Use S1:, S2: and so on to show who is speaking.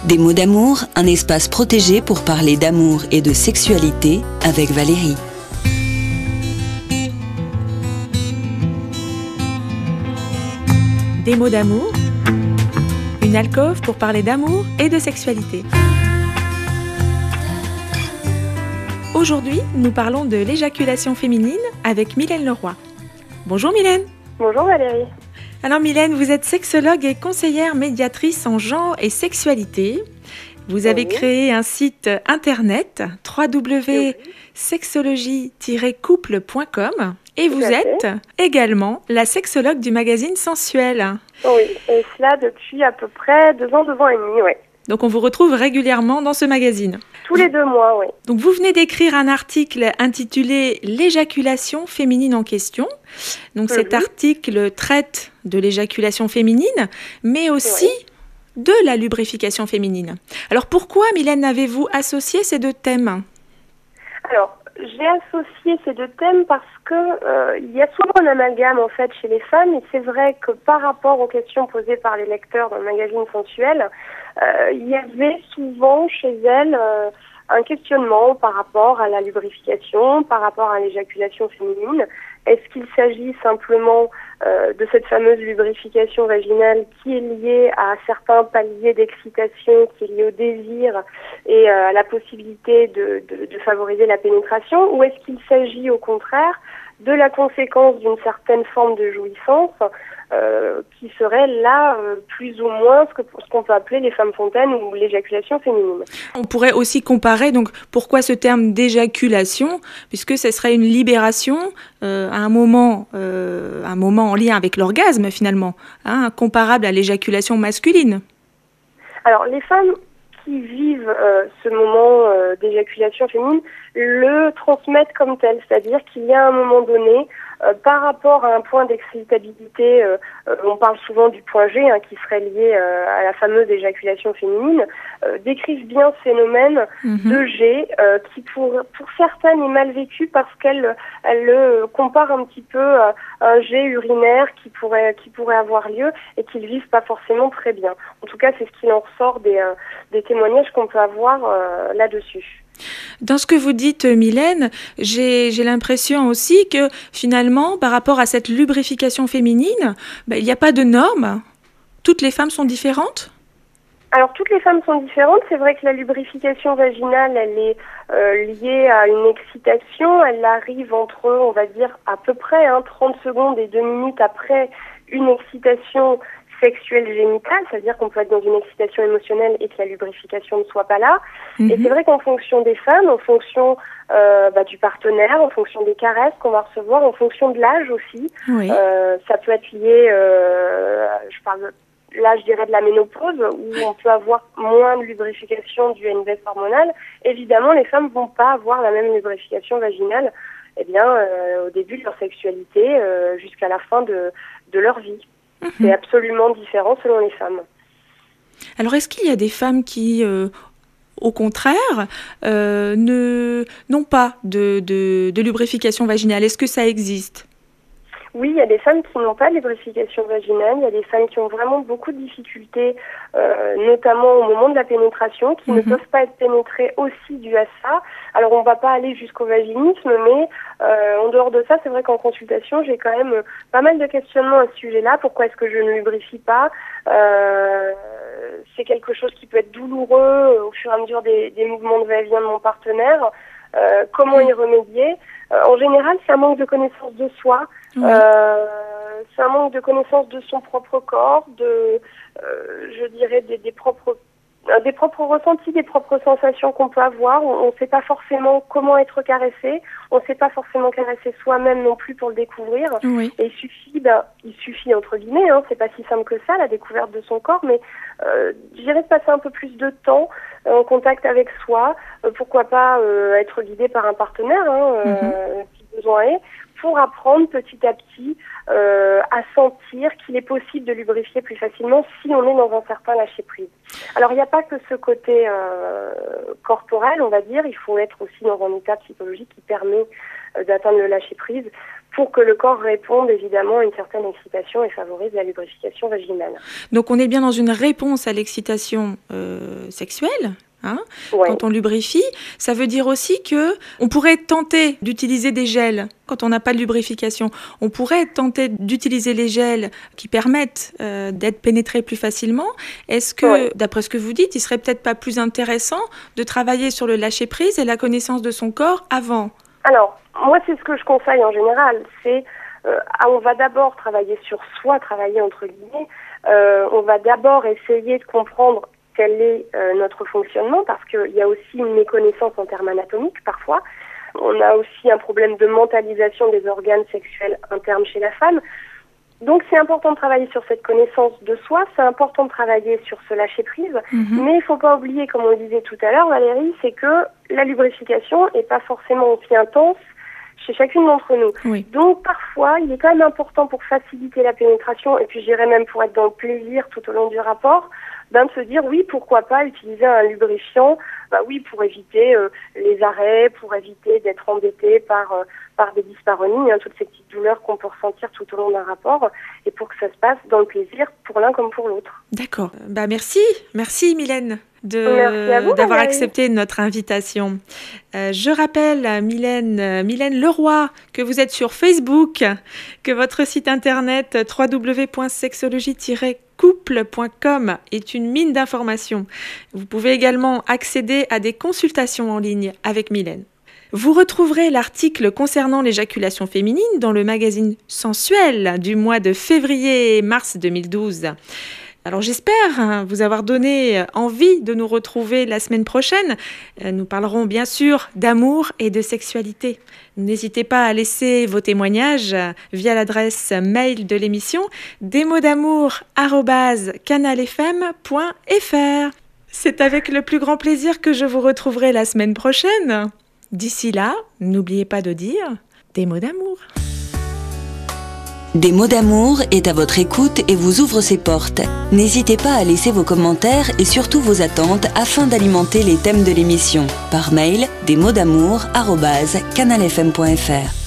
S1: Des mots d'amour, un espace protégé pour parler d'amour et de sexualité avec Valérie.
S2: Des mots d'amour, une alcôve pour parler d'amour et de sexualité. Aujourd'hui, nous parlons de l'éjaculation féminine avec Mylène Leroy. Bonjour Mylène.
S3: Bonjour Valérie.
S2: Alors Mylène, vous êtes sexologue et conseillère médiatrice en genre et sexualité. Vous avez créé un site internet www.sexologie-couple.com et vous êtes également la sexologue du magazine Sensuel.
S3: Oui, et cela depuis à peu près 2 ans et demi, oui.
S2: Donc on vous retrouve régulièrement dans ce magazine.
S3: Tous les 2 mois, oui.
S2: Donc vous venez d'écrire un article intitulé « L'éjaculation féminine en question ». Donc cet article traite de l'éjaculation féminine, mais aussi de la lubrification féminine. Alors pourquoi, Mylène, avez-vous associé ces 2 thèmes ?
S3: Alors, j'ai associé ces 2 thèmes parce que il y a souvent un amalgame en fait chez les femmes, et c'est vrai que par rapport aux questions posées par les lecteurs dans le magazine Sensuel, il y avait souvent chez elles un questionnement par rapport à la lubrification, par rapport à l'éjaculation féminine. Est-ce qu'il s'agit simplement de cette fameuse lubrification vaginale qui est liée à certains paliers d'excitation, qui est liée au désir et à la possibilité de favoriser la pénétration, ou est-ce qu'il s'agit au contraire de la conséquence d'une certaine forme de jouissance qui serait là plus ou moins ce qu'on peut appeler les femmes fontaines ou l'éjaculation féminine.
S2: On pourrait aussi comparer, donc pourquoi ce terme d'éjaculation, puisque ce serait une libération à un moment en lien avec l'orgasme finalement, comparable à l'éjaculation masculine.
S3: Alors les femmes qui vivent ce moment d'éjaculation féminine le transmettent comme tel, c'est-à-dire qu'il y a un moment donné, par rapport à un point d'excitabilité, on parle souvent du point G, qui serait lié à la fameuse éjaculation féminine, décrivent bien ce phénomène de G qui pour certaines est mal vécu parce qu'elle le compare un petit peu à un jet urinaire qui pourrait avoir lieu et qu'ils vivent pas forcément très bien. En tout cas, c'est ce qu'il en ressort des témoignages qu'on peut avoir là-dessus.
S2: Dans ce que vous dites, Mylène, j'ai l'impression aussi que finalement, par rapport à cette lubrification féminine, il n'y a pas de normes. Toutes les femmes sont différentes ?
S3: Alors, toutes les femmes sont différentes. C'est vrai que la lubrification vaginale, elle est liée à une excitation. Elle arrive entre, on va dire, à peu près 30 secondes et 2 minutes après une excitation sexuelle génitale, c'est-à-dire qu'on peut être dans une excitation émotionnelle et que la lubrification ne soit pas là. Et c'est vrai qu'en fonction des femmes, en fonction du partenaire, en fonction des caresses qu'on va recevoir, en fonction de l'âge aussi, ça peut être lié, là je dirais de la ménopause, où on peut avoir moins de lubrification due à une baisse hormonale. Évidemment, les femmes vont pas avoir la même lubrification vaginale au début de leur sexualité jusqu'à la fin de leur vie. C'est absolument différent selon les femmes.
S2: Alors, est-ce qu'il y a des femmes qui, au contraire, n'ont pas de lubrification vaginale ? Est-ce que ça existe ?
S3: Oui, il y a des femmes qui n'ont pas de lubrification vaginale, il y a des femmes qui ont vraiment beaucoup de difficultés, notamment au moment de la pénétration, qui ne peuvent pas être pénétrées aussi dû à ça. Alors on ne va pas aller jusqu'au vaginisme, mais en dehors de ça, c'est vrai qu'en consultation, j'ai quand même pas mal de questionnements à ce sujet-là. Pourquoi est-ce que je ne lubrifie pas ? C'est quelque chose qui peut être douloureux au fur et à mesure des mouvements de va-et-vient de mon partenaire. Comment y remédier ? En général, c'est un manque de connaissance de soi. C'est un manque de connaissance de son propre corps, je dirais des propres ressentis, des propres sensations qu'on peut avoir. On ne sait pas forcément comment être caressé. On ne sait pas forcément caresser soi-même non plus pour le découvrir. Et il suffit entre guillemets, c'est pas si simple que ça, la découverte de son corps, mais je dirais de passer un peu plus de temps en contact avec soi. Pourquoi pas être guidé par un partenaire, si besoin est, pour apprendre petit à petit à sentir qu'il est possible de lubrifier plus facilement si on est dans un certain lâcher-prise. Alors, il n'y a pas que ce côté corporel, on va dire. Il faut être aussi dans un état psychologique qui permet d'atteindre le lâcher-prise pour que le corps réponde évidemment à une certaine excitation et favorise la lubrification vaginale.
S2: Donc on est bien dans une réponse à l'excitation sexuelle. Quand on lubrifie, ça veut dire aussi que on pourrait tenter d'utiliser des gels quand on n'a pas de lubrification. On pourrait tenter d'utiliser les gels qui permettent d'être pénétrés plus facilement. Est-ce que, d'après ce que vous dites, il serait peut-être pas plus intéressant de travailler sur le lâcher-prise et la connaissance de son corps avant ?
S3: Alors, moi, c'est ce que je conseille en général. C'est, on va d'abord travailler sur soi, travailler entre guillemets. On va d'abord essayer de comprendre quel est notre fonctionnement, parce qu'il y a aussi une méconnaissance en termes anatomiques parfois. On a aussi un problème de mentalisation des organes sexuels internes chez la femme. Donc c'est important de travailler sur cette connaissance de soi, c'est important de travailler sur ce lâcher-prise, mais il ne faut pas oublier, comme on le disait tout à l'heure, Valérie, c'est que la lubrification n'est pas forcément aussi intense chez chacune d'entre nous. Oui. Donc parfois, il est quand même important pour faciliter la pénétration, et puis je dirais même pour être dans le plaisir tout au long du rapport, de se dire oui, pourquoi pas utiliser un lubrifiant, pour éviter les arrêts, pour éviter d'être embêté par des dyspareunies, toutes ces petites douleurs qu'on peut ressentir tout au long d'un rapport, et pour que ça se passe dans le plaisir pour l'un comme pour l'autre.
S2: D'accord. Merci Mylène d'avoir accepté notre invitation. Je rappelle, Mylène Leroy, que vous êtes sur Facebook, que votre site internet www.sexologie-couple.com est une mine d'informations. Vous pouvez également accéder à des consultations en ligne avec Mylène. Vous retrouverez l'article concernant l'éjaculation féminine dans le magazine Sensuel du mois de février et mars 2012. Alors j'espère vous avoir donné envie de nous retrouver la semaine prochaine. Nous parlerons bien sûr d'amour et de sexualité. N'hésitez pas à laisser vos témoignages via l'adresse mail de l'émission desmotsdamour@canalfm.fr. C'est avec le plus grand plaisir que je vous retrouverai la semaine prochaine. D'ici là, n'oubliez pas de dire des mots d'amour.
S1: Des mots d'amour est à votre écoute et vous ouvre ses portes. N'hésitez pas à laisser vos commentaires et surtout vos attentes afin d'alimenter les thèmes de l'émission. Par mail, desmotsdamour@canalfm.fr.